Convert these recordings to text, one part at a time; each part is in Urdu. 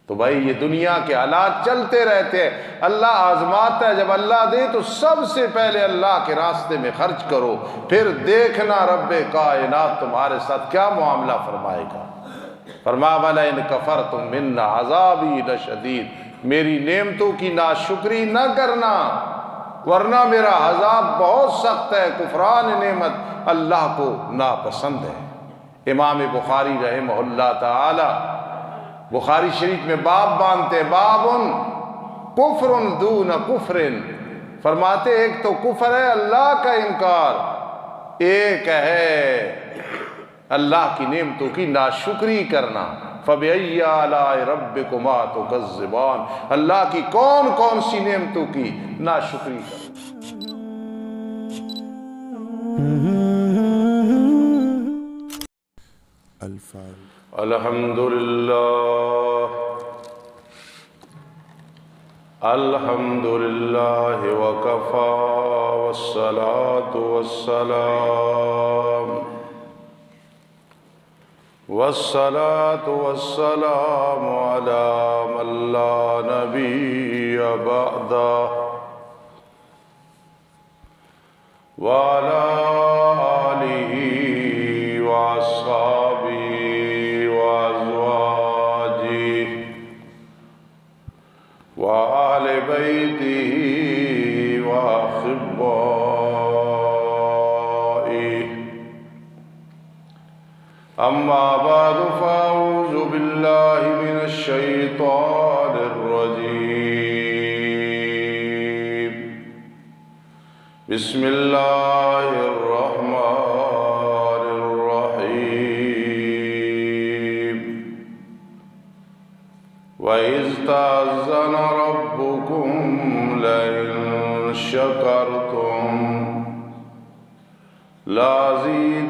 تو بھائی یہ دنیا کے حالات چلتے رہتے ہیں، اللہ آزماتا ہے، جب اللہ دے تو سب سے پہلے اللہ کے راستے میں خرچ کرو، پھر دیکھنا رب کائنات تمہارے ساتھ کیا معاملہ فرمائے گا۔ فرمایا وَلَئِن كَفَرْتُم مِّنَّ عَذَابِي لَشَدِيدٌ، میری نعمتوں کی ناشکری نہ کرنا ورنہ میرا عذاب بہت سخت ہے۔ کفران نعمت اللہ کو ناپسند ہے۔ امام بخاری رحمہ اللہ تعالی بخاری شریف میں باب باندھتے ہیں، بابٌ کفر دون کفر، فرماتے ایک تو کفر ہے اللہ کا انکار، ایک ہے اللہ کی نعمتوں کی ناشکری کرنا۔ فَبِأَيِّ آلَاءِ رَبِّكُمَا تُكَذِّبَانِ، اللہ کی کون کون سی نعمتوں کی ناشکری کرنا۔ الحمدللہ الحمدللہ وکفا والصلاة والسلام علی من لا نبی بعدہ وعلی آلہ واصحابہ وآل بیتہ وأحبائہ، اما بعد فاعوذ باللہ من الشیطان الرجیم، بسم اللہ الرحمن الرحیم، وَإِذْ تَأَذَّنَ رَبُّكُمْ لَئِن شَكَرْتُمْ لَأَزِيدَنَّكُمْ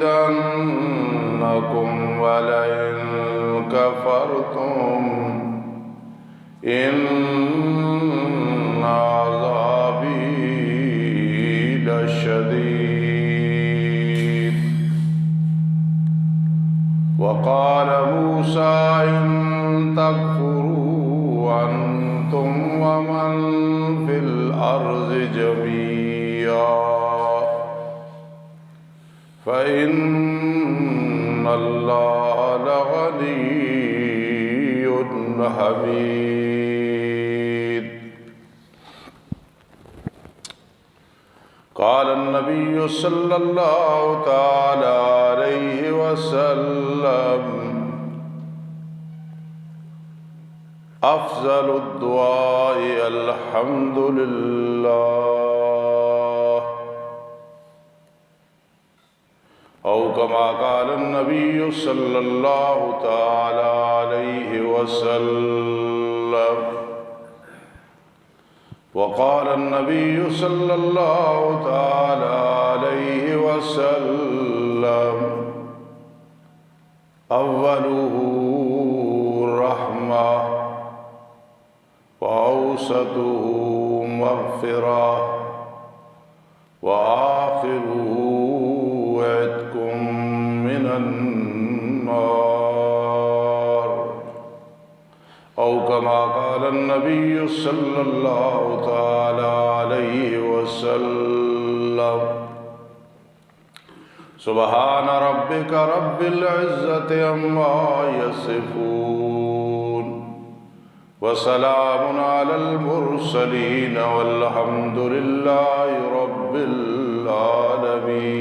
وَلَئِن كَفَرْتُمْ إِنَّ عَذَابِي لَشَدِيدٌ۔ وَقَالَ مُوسَىٰ إِن تَكْفُرُوا أَنتُمْ وَمَن فِي الْأَرْضِ جَمِيعًا فَإِنَّ اللَّهَ لَغَنِيٌّ حَمِيدٌ۔ قال النبي صلى الله تعالى عليه وسلم افضل الدعاء الحمد لله، او كما قال النبي صلى الله تعالى عليه وسلم، وقال النبي صلى الله تعالى عليه وسلم اوله رحمة وأوسطه مغفرة وآخره عتق من النار، او كما قال النبي صلى الله تعالى عليه وسلم سبحان ربك رب العزة عما يصفون وسلام على المرسلين والحمد لله رب العالمين۔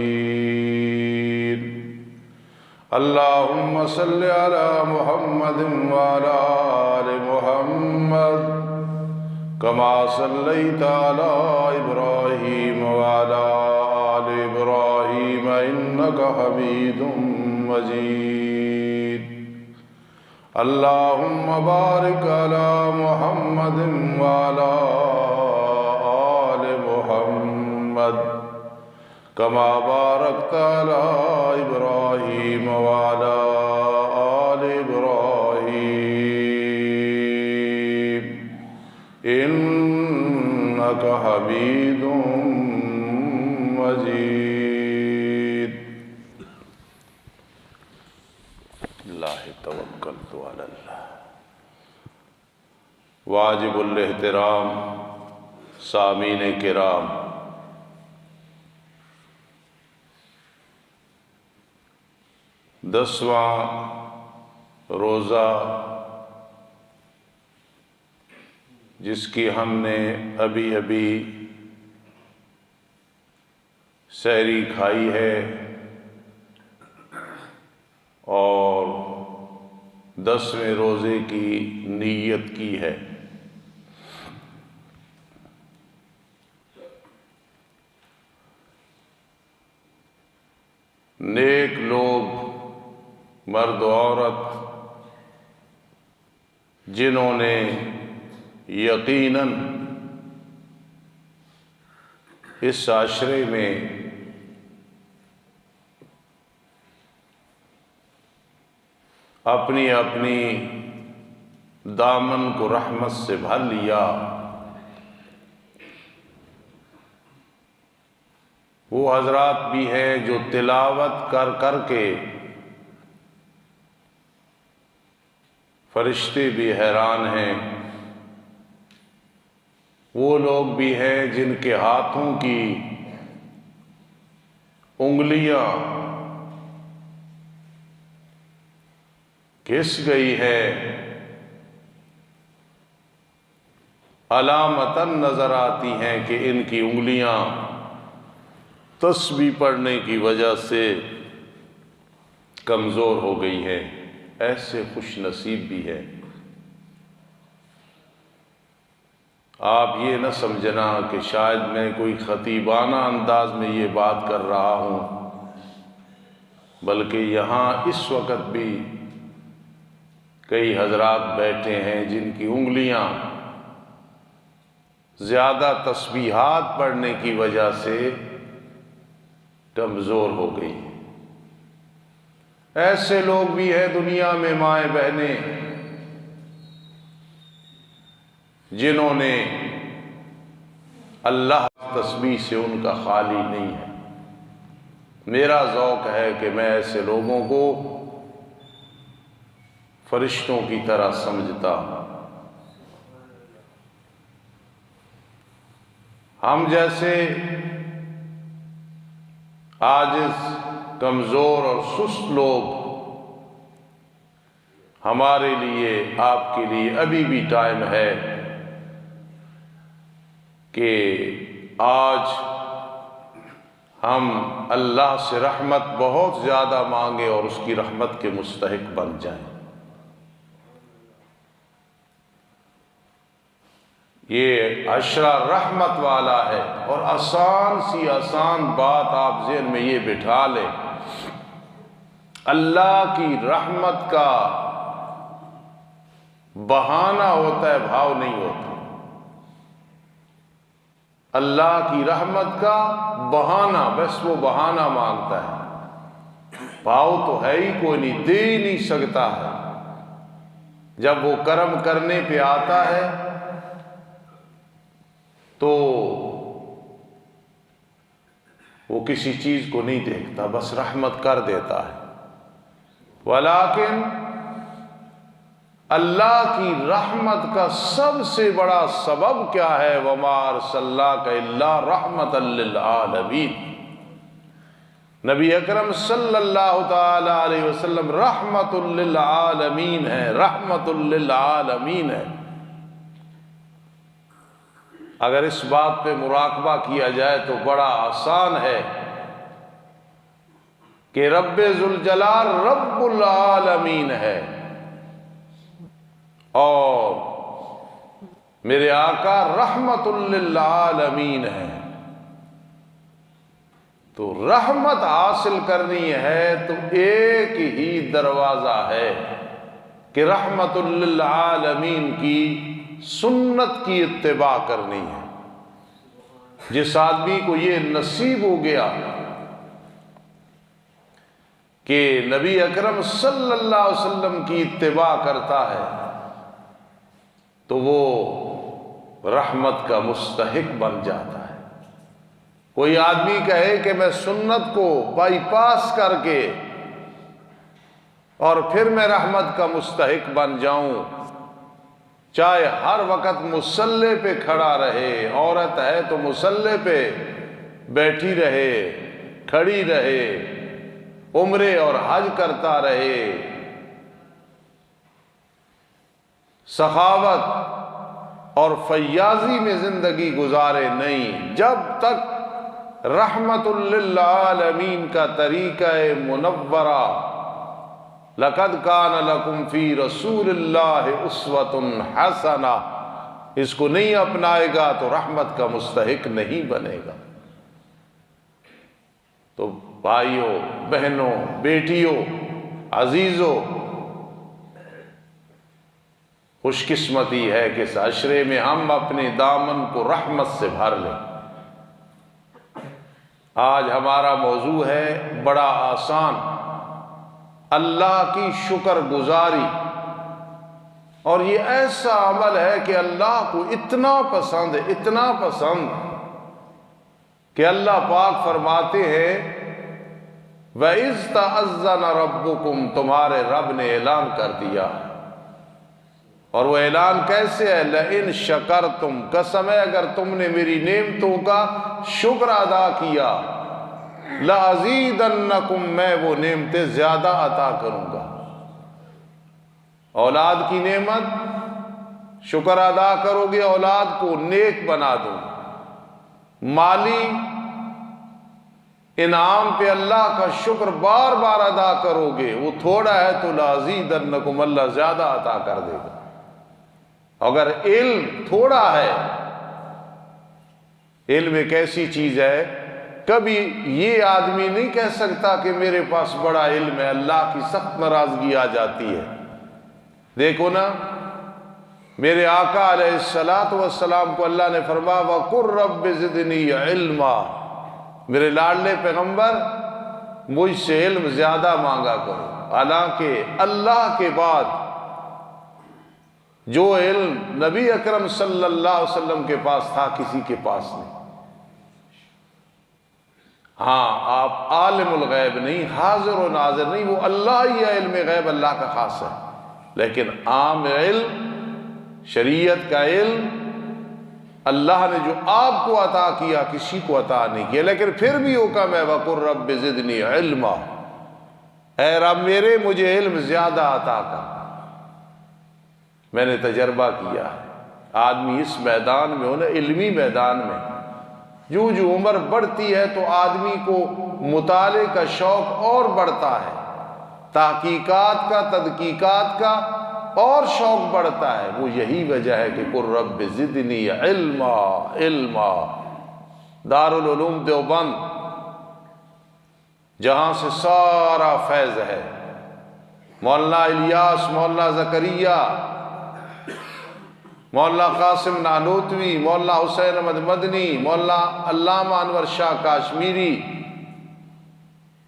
اللهم صل على محمد وعلى آل محمد كما صليت على إبراهيم وعلى آل إبراهيم إنك حميد مجيد۔ اللهم بارك على محمد وعلى آل محمد كما باركت على إبراهيم وعلى آل إبراهيم إنك حميد مجيد۔ اللہ توکلت علی اللہ۔ واجب الاحترام سامعین کرام، دسواں روزہ جس کی ہم نے ابھی سحری کھائی ہے اور 10ویں روزے کی نیت کی ہے۔ نیک لوگ مرد و عورت جنہوں نے یقیناً اس عشرے میں اپنی دامن کو رحمت سے بھر لیا، وہ حضرات بھی ہیں جو تلاوت کر کے فرشتے بھی حیران ہیں، وہ لوگ بھی ہیں جن کے ہاتھوں کی انگلیاں گھس گئی ہے، علامتاً نظر آتی ہیں کہ ان کی انگلیاں تسبیح پڑھنے کی وجہ سے کمزور ہو گئی ہے۔ ایسے خوش نصیب بھی ہے۔ آپ یہ نہ سمجھنا کہ شاید میں کوئی خطیبانہ انداز میں یہ بات کر رہا ہوں، بلکہ یہاں اس وقت بھی کئی حضرات بیٹھے ہیں جن کی انگلیاں زیادہ تسبیحات پڑھنے کی وجہ سے کمزور ہو گئی ہیں۔ ایسے لوگ بھی ہیں دنیا میں مائیں بہنیں جنہوں نے اللہ تسبیح سے ان کا خالی نہیں ہے۔ میرا ذوق ہے کہ میں ایسے لوگوں کو فرشتوں کی طرح سمجھتا ہوں۔ ہم جیسے عاجز، کمزور اور سست لوگ، ہمارے لیے، آپ کے لیے ابھی بھی ٹائم ہے کہ آج ہم اللہ سے رحمت بہت زیادہ مانگیں اور اس کی رحمت کے مستحق بن جائیں۔ یہ عشرہ رحمت والا ہے، اور آسان بات آپ ذہن میں یہ بٹھا لیں، اللہ کی رحمت کا بہانہ ہوتا ہے، بھاؤ نہیں ہوتا۔ اللہ کی رحمت کا بہانہ، بس وہ بہانہ مانگتا ہے، بھاؤ تو ہے ہی کوئی نہیں، دے ہی نہیں سکتا ہے۔ جب وہ کرم کرنے پہ آتا ہے تو وہ کسی چیز کو نہیں دیکھتا، بس رحمت کر دیتا ہے۔ ولیکن اللہ کی رحمت کا سب سے بڑا سبب کیا ہے؟ وَمَا أَرْسَلْنَاكَ إِلَّا رَحْمَةً لِّلْعَالَمِينَ۔ نبی اکرم صلی اللہ تعالی علیہ وسلم رحمت للعالمین ہے، رحمت للعالمین ہے۔ اگر اس بات پہ مراقبہ کیا جائے تو بڑا آسان ہے کہ رب ذوالجلال رب العالمین ہے اور میرے آقا رحمت للعالمین ہے۔ تو رحمت حاصل کرنی ہے تو ایک ہی دروازہ ہے کہ رحمت للعالمین کی سنت کی اتباع کرنی ہے۔ جس آدمی کو یہ نصیب ہو گیا کہ نبی اکرم صلی اللہ علیہ وسلم کی اتباع کرتا ہے تو وہ رحمت کا مستحق بن جاتا ہے۔ کوئی آدمی کہے کہ میں سنت کو بائی پاس کر کے اور پھر میں رحمت کا مستحق بن جاؤں، چاہے ہر وقت مصلی پہ کھڑا رہے، عورت ہے تو مصلی پہ بیٹھی رہے، کھڑی رہے، عمرے اور حج کرتا رہے، سخاوت اور فیاضی میں زندگی گزارے نہیں، جب تک رحمت للعالمین کا طریقہ منورہ لقد کان لکم فی رسول اللہ اسوۃ حسنہ اس کو نہیں اپنائے گا تو رحمت کا مستحق نہیں بنے گا۔ تو بھائیوں، بہنوں، بیٹیوں، عزیزوں، خوش قسمتی ہے کہ اس عشرے میں ہم اپنے دامن کو رحمت سے بھر لیں۔ آج ہمارا موضوع ہے بڑا آسان، اللہ کی شکر گزاری، اور یہ ایسا عمل ہے کہ اللہ کو اتنا پسند ہے، اتنا پسند کہ اللہ پاک فرماتے ہیں وَإِذْ تَأَذَّنَ رَبُّكُمْ، تمہارے رب نے اعلان کر دیا، اور وہ اعلان کیسے ہے؟ لَإِن شَكَرْتُمْ، قسم ہے اگر تم نے میری نعمتوں کا شکر ادا کیا، لَأَزِيدَنَّكُمْ، میں وہ نعمتیں زیادہ عطا کروں گا۔ اولاد کی نعمت شکر ادا کرو گے، اولاد کو نیک بنا دوں۔ مالی انعام پہ اللہ کا شکر بار بار ادا کرو گے، وہ تھوڑا ہے تو لَأَزِيدَنَّكُمْ، اللہ زیادہ عطا کر دے گا۔ اگر علم تھوڑا ہے، علم ایک ایسی چیز ہے، کبھی یہ آدمی نہیں کہہ سکتا کہ میرے پاس بڑا علم ہے، اللہ کی سخت ناراضگی آ جاتی ہے۔ دیکھو نا، میرے آقا علیہ السلام کو اللہ نے فرمایا وَقُلْ رَبِّ زِدْنِي عِلْمًا، میرے لاڈلے پیغمبر مجھ سے علم زیادہ مانگا کرو۔ حالانکہ اللہ کے بعد جو علم نبی اکرم صلی اللہ علیہ وسلم کے پاس تھا کسی کے پاس نہیں۔ ہاں، آپ عالم الغیب نہیں، حاضر و ناظر نہیں، وہ اللہ ہی ہے، علم غیب اللہ کا خاص ہے، لیکن عام علم، شریعت کا علم اللہ نے جو آپ کو عطا کیا کسی کو عطا نہیں کیا، لیکن پھر بھی حکم ہے وَقُلْ رَبِّ زِدْنِي عِلْمًا، اے رب میرے مجھے علم زیادہ عطا کر۔ میں نے تجربہ کیا ہے، آدمی اس میدان میں ہو نا، علمی میدان میں، جو عمر بڑھتی ہے تو آدمی کو مطالعے کا شوق اور بڑھتا ہے، تحقیقات کا، تدقیقات کا اور شوق بڑھتا ہے۔ وہ یہی وجہ ہے کہ قُلْ رَبِّ زِدْنِي عِلْمًا، علما۔ دارالعلوم دیوبند، جہاں سے سارا فیض ہے، مولانا الیاس، مولانا زکریا، مولانا قاسم نانوتوی، مولانا حسین احمد مدنی، مولانا علامہ انور شاہ کاشمیری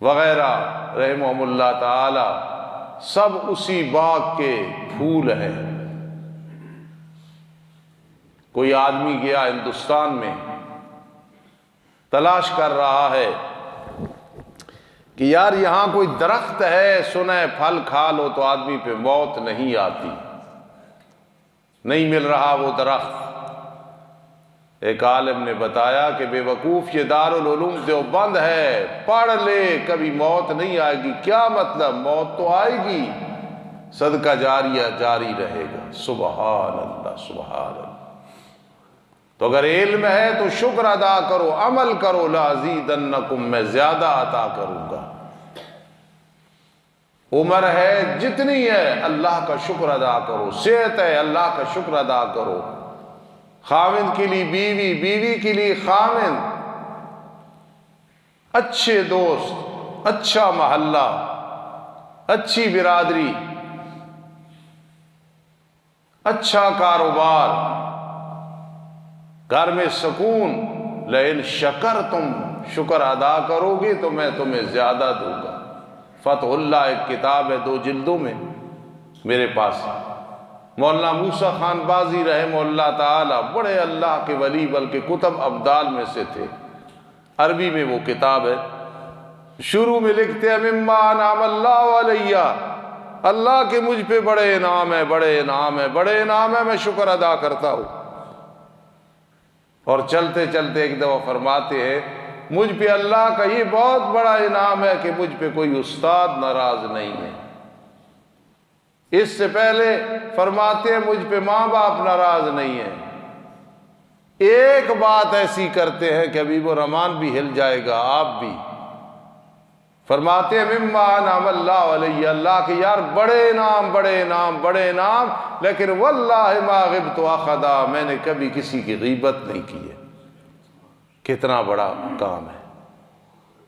وغیرہ رحمہم اللہ تعالی، سب اسی باغ کے پھول ہیں۔ کوئی آدمی گیا ہندوستان میں، تلاش کر رہا ہے کہ یار یہاں کوئی درخت ہے، سنا ہے پھل کھا لو تو آدمی پہ موت نہیں آتی، نہیں مل رہا وہ درخت۔ ایک عالم نے بتایا کہ بے وقوف، یہ دارالعلوم دیوبند ہے، پڑھ لے کبھی موت نہیں آئے گی۔ کیا مطلب؟ موت تو آئے گی، صدقہ جاریہ جاری رہے گا۔ سبحان اللہ، سبحان اللہ۔ تو اگر علم ہے تو شکر ادا کرو، عمل کرو، لَأَزِيدَنَّكُمْ، میں زیادہ عطا کروں گا۔ عمر ہے جتنی ہے اللہ کا شکر ادا کرو، صحت ہے اللہ کا شکر ادا کرو، خاوند کے لیے بیوی، بیوی کے لیے خاوند، اچھے دوست، اچھا محلہ، اچھی برادری، اچھا کاروبار، گھر میں سکون۔ لئن شکرتم، شکر ادا کرو گے تو میں تمہیں زیادہ دوں گا۔ فتح اللہ ایک کتاب ہے، 2 جلدوں میں میرے پاس۔ مولانا موسیٰ خان بازی رحمہ اللہ تعالی، بڑے اللہ کے ولی، بلکہ کتب ابدال میں سے تھے، عربی میں وہ کتاب ہے۔ شروع میں لکھتے ہیں مما انعم اللہ علیہ، اللہ کے مجھ پہ بڑے انعام ہے، بڑے انعام ہے، بڑے انعام ہے، میں شکر ادا کرتا ہوں۔ اور چلتے چلتے ایک دفعہ فرماتے ہیں مجھ پہ اللہ کا یہ بہت بڑا انعام ہے کہ مجھ پہ کوئی استاد ناراض نہیں ہے۔ اس سے پہلے فرماتے ہیں مجھ پہ ماں باپ ناراض نہیں ہے۔ ایک بات ایسی کرتے ہیں کہ حبیب الرحمن بھی ہل جائے گا، آپ بھی۔ فرماتے ہیں مما انعم اللہ علیہ، اللہ کے یار بڑے انعام، بڑے انعام، بڑے انعام، لیکن واللہ ما غبت احدا، میں نے کبھی کسی کی غیبت نہیں کی ہے۔ کتنا بڑا کام ہے۔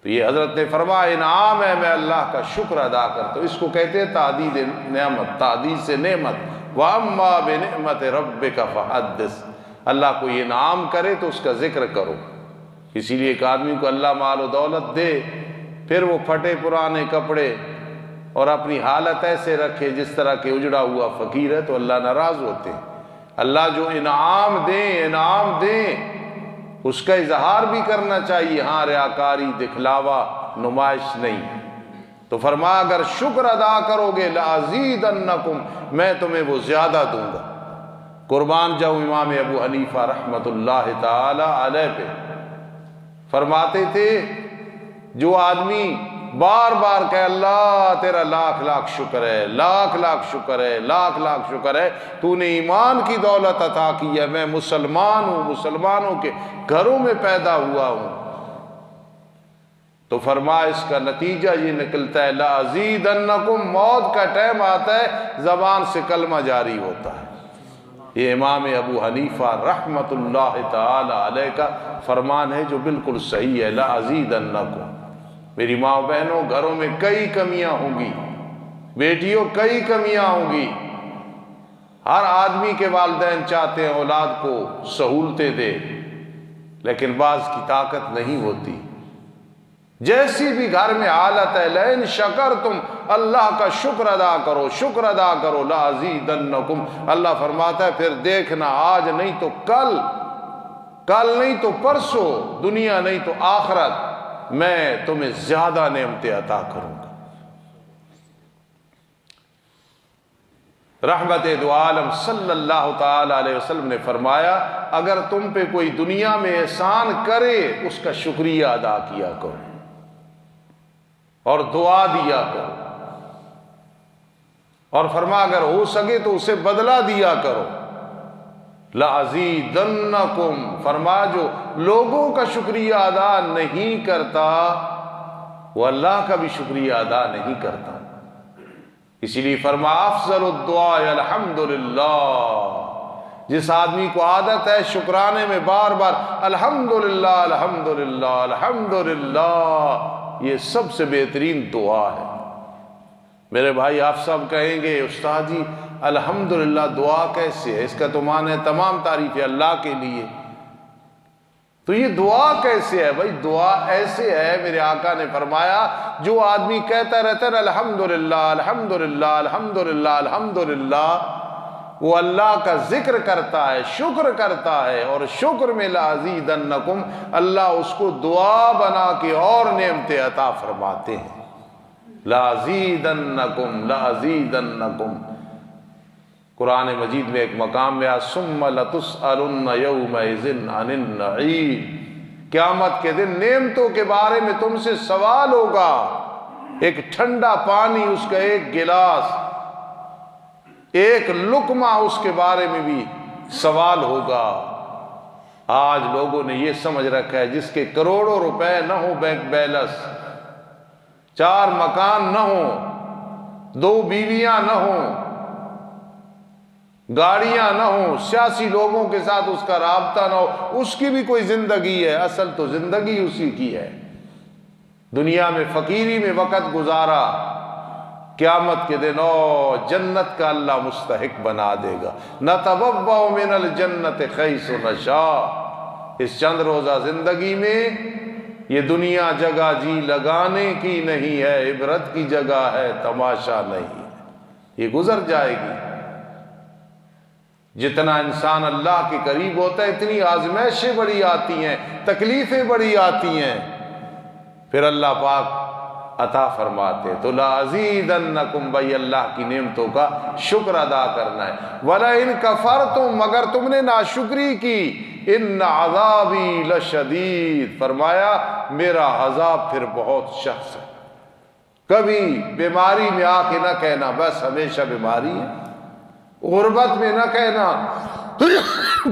تو یہ حضرت نے فرمایا انعام ہے، میں اللہ کا شکر ادا کرتا ہوں۔ اس کو کہتے ہیں تعدید نعمت، تعدید سے نعمت۔ وَأَمَّا بِنِعْمَةِ رَبِّكَ فَحَدِّثْ، اللہ کو یہ انعام کرے تو اس کا ذکر کرو۔ اسی لیے ایک آدمی کو اللہ مال و دولت دے، پھر وہ پھٹے پرانے کپڑے اور اپنی حالت ایسے رکھے جس طرح کہ اجڑا ہوا فقیر ہے، تو اللہ ناراض ہوتے ہیں۔ اللہ جو انعام دیں، انعام دیں، اس کا اظہار بھی کرنا چاہیے، ہاں ریاکاری، دکھلاوا، نمائش نہیں۔ تو فرمایا اگر شکر ادا کرو گے لَأَزِيدَنَّكُمْ، میں تمہیں وہ زیادہ دوں گا۔ قربان جاؤ امام ابو حنیفہ رحمۃ اللہ تعالی علیہ پہ، فرماتے تھے جو آدمی بار بار کہ اللہ تیرا لاکھ لاکھ شکر ہے، لاکھ لاکھ شکر ہے، لاکھ لاکھ شکر ہے، تو نے ایمان کی دولت عطا کی ہے، میں مسلمان ہوں، مسلمانوں کے گھروں میں پیدا ہوا ہوں، تو فرمایا اس کا نتیجہ یہ نکلتا ہے لَأَزِيدَنَّكُمْ، موت کا ٹائم آتا ہے زبان سے کلمہ جاری ہوتا ہے۔ یہ امام ابو حنیفہ رحمۃ اللہ تعالی علیہ کا فرمان ہے جو بالکل صحیح ہے، لَأَزِيدَنَّكُمْ۔ میری ماں بہنوں، گھروں میں کئی کمیاں ہوں گی، بیٹیوں کئی کمیاں ہوں گی۔ ہر آدمی کے والدین چاہتے ہیں اولاد کو سہولتیں دے، لیکن بعض کی طاقت نہیں ہوتی۔ جیسی بھی گھر میں حالت ہے، لئن شکرتم، اللہ کا شکر ادا کرو، شکر ادا کرو، لَأَزِيدَنَّكُمْ، اللہ فرماتا ہے پھر دیکھنا آج نہیں تو کل، کل نہیں تو پرسوں، دنیا نہیں تو آخرت، میں تمہیں زیادہ نعمتیں عطا کروں گا۔ رحمت دو عالم صلی اللہ تعالی علیہ وسلم نے فرمایا اگر تم پہ کوئی دنیا میں احسان کرے اس کا شکریہ ادا کیا کرو اور دعا دیا کرو، اور فرما اگر ہو سکے تو اسے بدلہ دیا کرو۔ لَأَزِيدَنَّكُمْ، فرما جو لوگوں کا شکریہ ادا نہیں کرتا وہ اللہ کا بھی شکریہ ادا نہیں کرتا۔ اسی لیے فرما افضل الدعاء الحمدللہ، جس آدمی کو عادت ہے شکرانے میں بار بار الحمدللہ الحمدللہ الحمدللہ، یہ سب سے بہترین دعا ہے۔ میرے بھائی آپ سب کہیں گے استاد جی الحمدللہ دعا کیسے ہے؟ اس کا تو معنی ہے تمام تعریف اللہ کے لیے، تو یہ دعا کیسے ہے؟ بھائی دعا ایسے ہے، میرے آقا نے فرمایا جو آدمی کہتا رہتا ہے الحمدللہ الحمدللہ الحمدللہ الحمدللہ، وہ اللہ کا ذکر کرتا ہے، شکر کرتا ہے، اور شکر میں لَأَزِيدَنَّكُمْ، اللہ اس کو دعا بنا کے اور نعمتیں عطا فرماتے ہیں۔ لَأَزِيدَنَّكُمْ لَأَزِيدَنَّكُمْ، قرآن مجید میں ایک مقام میں ثُمَّ لَتُسْأَلُنَّ يَوْمَئِذٍ عَنِ النَّعِيمِ، قیامت کے دن نعمتوں کے بارے میں تم سے سوال ہوگا۔ ایک ٹھنڈا پانی، اس کا ایک گلاس، ایک لقمہ، اس کے بارے میں بھی سوال ہوگا۔ آج لوگوں نے یہ سمجھ رکھا ہے جس کے کروڑوں روپے نہ ہو بینک بیلنس، 4 مکان نہ ہو، 2 بیویاں نہ ہوں، گاڑیاں نہ ہوں، سیاسی لوگوں کے ساتھ اس کا رابطہ نہ ہو، اس کی بھی کوئی زندگی ہے، اصل تو زندگی اسی کی ہے۔ دنیا میں فقیری میں وقت گزارا، قیامت کے دن جنت کا اللہ مستحق بنا دے گا۔ نَتَبَوَّأُ مِنَ الْجَنَّةِ حَيْثُ نَشَاءُ، اس چند روزہ زندگی میں یہ دنیا جگہ جی لگانے کی نہیں ہے، عبرت کی جگہ ہے، تماشا نہیں ہے، یہ گزر جائے گی۔ جتنا انسان اللہ کے قریب ہوتا ہے اتنی آزمائشیں بڑی آتی ہیں، تکلیفیں بڑی آتی ہیں، پھر اللہ پاک عطا فرماتے تو لازیدنکم، بھائی اللہ کی نعمتوں کا شکر ادا کرنا ہے۔ وَلَئِن كَفَرْتُم، مگر تم نے ناشکری کی، ان عذابی لشدید، فرمایا میرا عذاب پھر بہت سخت ہے۔ کبھی بیماری میں آ کے نہ کہنا بس ہمیشہ بیماری ہے، غربت میں نہ کہنا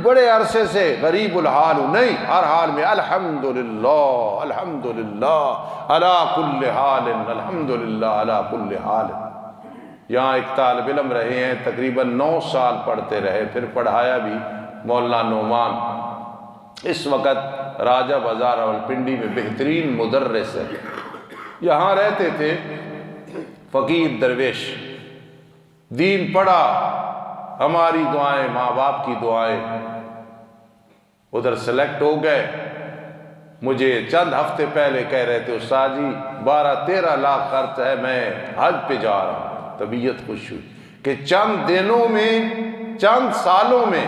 بڑے عرصے سے غریب الحال ہوں، نہیں، ہر حال میں الحمدللہ الحمدللہ علی کل حال، الحمدللہ علی کل حال۔ یہاں ایک طالب علم رہے ہیں، تقریباً 9 سال پڑھتے رہے، پھر پڑھایا بھی، مولانا نعمان، اس وقت راجہ بازار راولپنڈی میں بہترین مدرس ہے۔ یہاں رہتے تھے، فقیر درویش، دین پڑھا، ہماری دعائیں، ماں باپ کی دعائیں، ادھر سلیکٹ ہو گئے۔ مجھے چند ہفتے پہلے کہہ رہے تھے استاد جی 12-13 لاکھ خرچ ہے، میں حج پہ جا رہا ہوں۔ طبیعت خوش ہوئی کہ چند دنوں میں، چند سالوں میں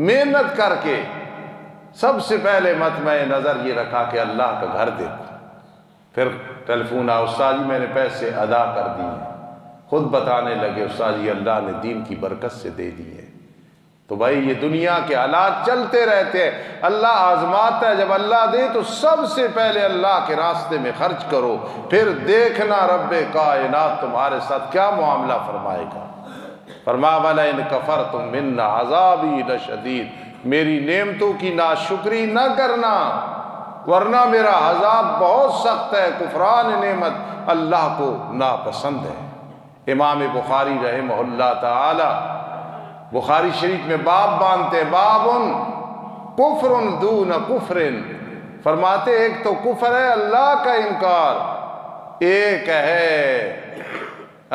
محنت کر کے سب سے پہلے مطمع نظر یہ رکھا کہ اللہ کا گھر دیکھو۔ پھر ٹیلیفون آیا، استاد جی میں نے پیسے ادا کر دیے، خود بتانے لگے استاد جی اللہ نے دین کی برکت سے دے دیے۔ تو بھائی یہ دنیا کے حالات چلتے رہتے ہیں، اللہ آزماتا ہے، جب اللہ دے تو سب سے پہلے اللہ کے راستے میں خرچ کرو، پھر دیکھنا رب کائنات تمہارے ساتھ کیا معاملہ فرمائے گا۔ فرمایا وَلَئِن كَفَرْتُم مِّنَّ عَذَابِي لَشَدِيدٌ، میری نعمتوں کی ناشکری نہ کرنا ورنہ میرا عذاب بہت سخت ہے۔ کفران نعمت اللہ کو ناپسند ہے۔ امام بخاری رحمہ اللہ تعالی بخاری شریف میں باب باندھتے، بابٌ کفر دون کفر، فرماتے ایک تو کفر ہے اللہ کا انکار، ایک ہے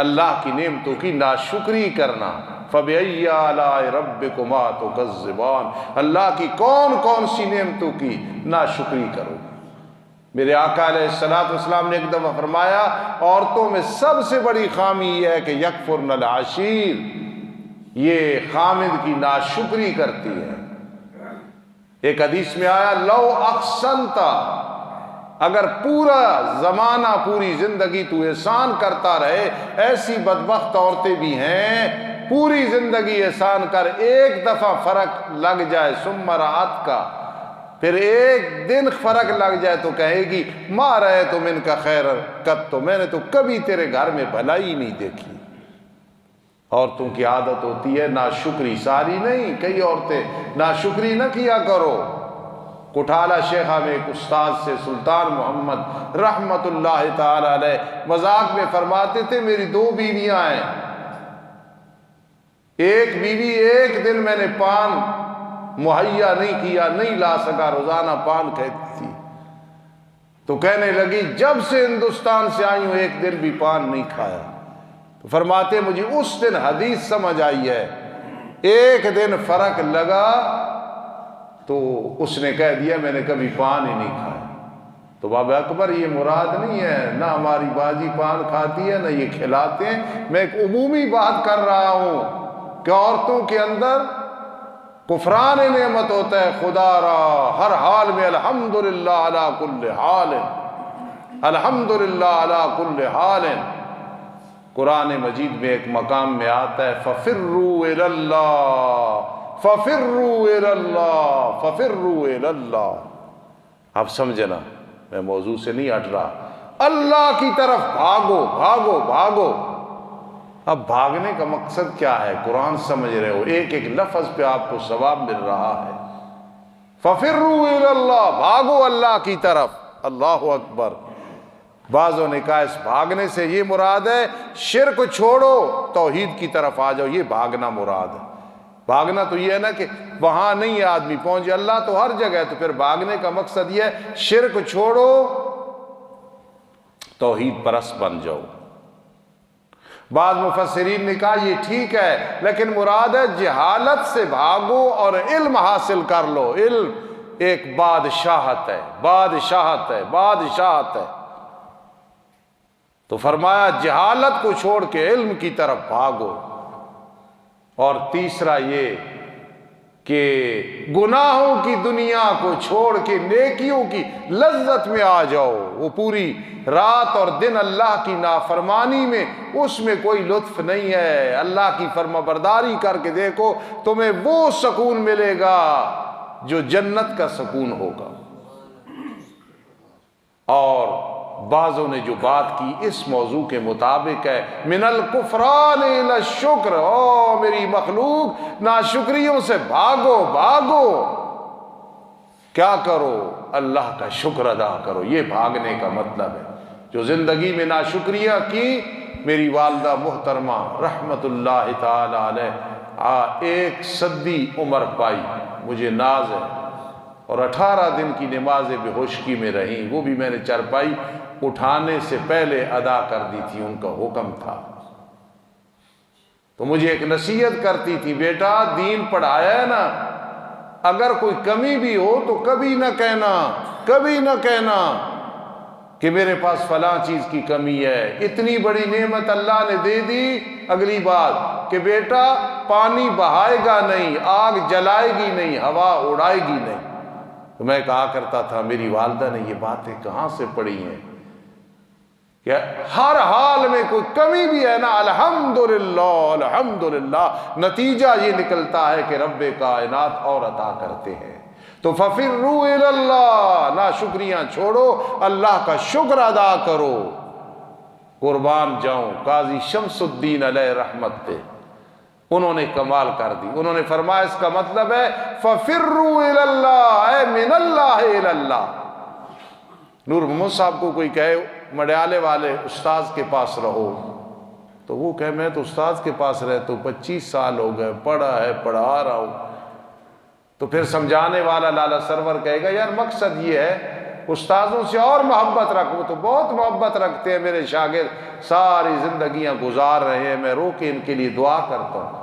اللہ کی نعمتوں کی ناشکری کرنا۔ فَبِأَيِّ آلَاءِ رَبِّكُمَا تُكَذِّبَانِ، اللہ کی کون کون سی نعمتوں کی ناشکری کرو۔ میرے آقا علیہ السلام نے ایک دفعہ فرمایا عورتوں میں سب سے بڑی خامی یہ ہے کہ یکفرن العشیر، یہ خامد کی ناشکری کرتی ہے۔ ایک حدیث میں آیا لو احسنتا، اگر پورا زمانہ پوری زندگی تو احسان کرتا رہے، ایسی بدبخت عورتیں بھی ہیں پوری زندگی احسان کر، ایک دفعہ فرق لگ جائے ثم رأت کا، پھر ایک دن فرق لگ جائے تو کہے گی ما رأیت من کا خیر قط، تو میں نے تو کبھی تیرے گھر میں بھلائی نہیں دیکھی۔ عورتوں کی عادت ہوتی ہے ناشکری، ساری نہیں، کئی عورتیں ناشکری نہ کیا کرو۔ کٹھالہ شیخہ میں ایک استاد سے سلطان محمد رحمت اللہ تعالی علیہ مذاق میں فرماتے تھے میری 2 بیویاں ہیں، ایک بیوی ایک دن میں نے پان مہیا نہیں کیا، نہیں لا سکا، روزانہ پان کھاتی تھی، تو کہنے لگی جب سے ہندوستان سے آئی ہوں ایک دن بھی پان نہیں کھایا۔ تو فرماتے مجھے اس دن حدیث سمجھ آئی ہے، ایک دن فرق لگا تو اس نے کہہ دیا میں نے کبھی پان ہی نہیں کھایا۔ تو بابا اکبر یہ مراد نہیں ہے، نہ ہماری باجی پان کھاتی ہے نہ یہ کھلاتے ہیں، میں ایک عمومی بات کر رہا ہوں کہ عورتوں کے اندر کفران نعمت ہوتا ہے خدا را ہر حال میں الحمدللہ علی کل حال، الحمدللہ علی کل حال۔ قرآن مجید میں ایک مقام میں آتا ہے فَفِرُّوا إِلَى اللَّهِ فَفِرُّوا إِلَى اللَّهِ فَفِرُّوا إِلَى اللَّهِ۔ اب سمجھنا میں موضوع سے نہیں ہٹ رہا، اللہ کی طرف بھاگو بھاگو بھاگو۔ اب بھاگنے کا مقصد کیا ہے؟ قرآن سمجھ رہے ہو، ایک ایک لفظ پہ آپ کو ثواب مل رہا ہے۔ فَفِرُّوا إِلَى اللَّهِ، بھاگو اللہ کی طرف۔ اللہ اکبر۔ بعضوں نے کہا اس بھاگنے سے یہ مراد ہے شرک چھوڑو توحید کی طرف آ جاؤ، یہ بھاگنا مراد ہے۔ بھاگنا تو یہ ہے نا کہ وہاں نہیں ہے آدمی پہنچے، اللہ تو ہر جگہ ہے، تو پھر بھاگنے کا مقصد یہ ہے شرک چھوڑو توحید پرست بن جاؤ۔ بعض مفسرین نے کہا یہ ٹھیک ہے لیکن مراد ہے جہالت سے بھاگو اور علم حاصل کر لو۔ علم ایک بادشاہت ہے، بادشاہت ہے، بادشاہت ہے۔ تو فرمایا جہالت کو چھوڑ کے علم کی طرف بھاگو۔ اور تیسرا یہ کہ گناہوں کی دنیا کو چھوڑ کے نیکیوں کی لذت میں آ جاؤ. وہ پوری رات اور دن اللہ کی نافرمانی میں، اس میں کوئی لطف نہیں ہے. اللہ کی فرما برداری کر کے دیکھو، تمہیں وہ سکون ملے گا جو جنت کا سکون ہوگا. اور بعضوں نے جو بات کی اس موضوع کے مطابق ہے، من الکفران الی الشکر، او میری مخلوق ناشکریوں سے بھاگو بھاگو. کیا کرو؟ اللہ کا شکر ادا کرو. یہ بھاگنے کا مطلب ہے. جو زندگی میں ناشکریہ کی، میری والدہ محترمہ رحمت اللہ تعالی علیہ 1 صدی عمر پائی، مجھے ناز ہے، اور 18 دن کی نماز بے ہوشکی میں رہیں. وہ بھی میں نے چارپائی اٹھانے سے پہلے ادا کر دی تھی، ان کا حکم تھا. تو مجھے ایک نصیحت کرتی تھی، بیٹا دین پڑھایا ہے نا، اگر کوئی کمی بھی ہو تو کبھی نہ کہنا کہ میرے پاس فلاں چیز کی کمی ہے. اتنی بڑی نعمت اللہ نے دے دی. اگلی بات کہ بیٹا پانی بہائے گا نہیں، آگ جلائے گی نہیں، ہوا اڑائے گی نہیں. تو میں کہا کرتا تھا، میری والدہ نے یہ باتیں کہاں سے پڑھی ہیں کہ ہر حال میں کوئی کمی بھی ہے نا، الحمدللہ الحمدللہ، نتیجہ یہ نکلتا ہے کہ رب کائنات اور عطا کرتے ہیں. تو ففروا الی اللہ، ناشکریاں چھوڑو، اللہ کا شکر ادا کرو. قربان جاؤں قاضی شمس الدین علیہ رحمت تھے، انہوں نے کمال کر دی. انہوں نے فرمایا اس کا مطلب ہے ففروا الی اللہ، اے من اللہ الی اللہ. نور محمد صاحب کو کوئی کہے مڈیالے والے استاذ کے پاس رہو، تو وہ کہے میں تو استاذ کے پاس رہتا ہوں، 25 سال ہو گئے، پڑھا ہے، پڑھا رہا ہوں. تو پھر سمجھانے والا لالا سرور کہے گا یار مقصد یہ ہے استاذوں سے اور محبت رکھ. وہ تو بہت محبت رکھتے ہیں، میرے شاگرد ساری زندگیاں گزار رہے ہیں، میں رو کے ان کے لیے دعا کرتا ہوں.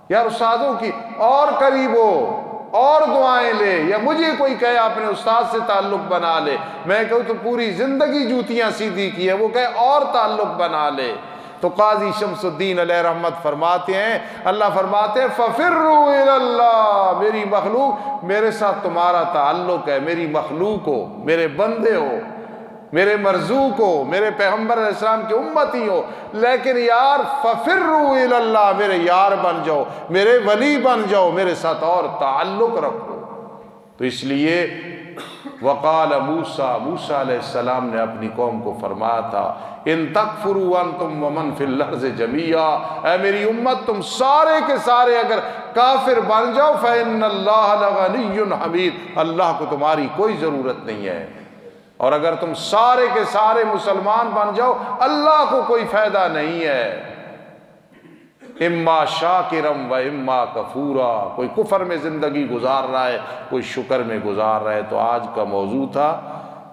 یار استاذوں کی اور قریب ہو، اور دعائیں لے. یا مجھے کوئی کہے اپنے استاد سے تعلق بنا لے، میں کہوں تو پوری زندگی جوتیاں سیدھی کی ہے، وہ کہے اور تعلق بنا لے. تو قاضی شمس الدین علیہ رحمت فرماتے ہیں، اللہ فرماتے ہیں ففروا الی اللہ، میری مخلوق میرے ساتھ تمہارا تعلق ہے، میری مخلوق ہو، میرے بندے ہو، میرے مرزوق ہو، میرے پیغمبر علیہ السلام کی امتی ہو، لیکن یار ففروا الی اللہ، میرے یار بن جاؤ، میرے ولی بن جاؤ، میرے ساتھ اور تعلق رکھو. تو اس لیے وقال موسیٰ علیہ السلام نے اپنی قوم کو فرمایا تھا ان تکفروا انتم ومن فی الارض جمیعا، اے میری امت تم سارے کے سارے اگر کافر بن جاؤ فإن اللہ لغنی حمید، اللہ کو تمہاری کوئی ضرورت نہیں ہے. اور اگر تم سارے کے سارے مسلمان بن جاؤ اللہ کو کوئی فائدہ نہیں ہے. اما شاکرم و اما کفورا، کوئی کفر میں زندگی گزار رہا ہے، کوئی شکر میں گزار رہا ہے. تو آج کا موضوع تھا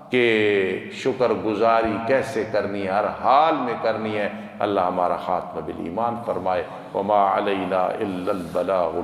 کہ شکر گزاری کیسے کرنی ہے، ہر حال میں کرنی ہے. اللہ ہمارا خاتمہ بالایمان فرمائے. وما علینا الا البلاغ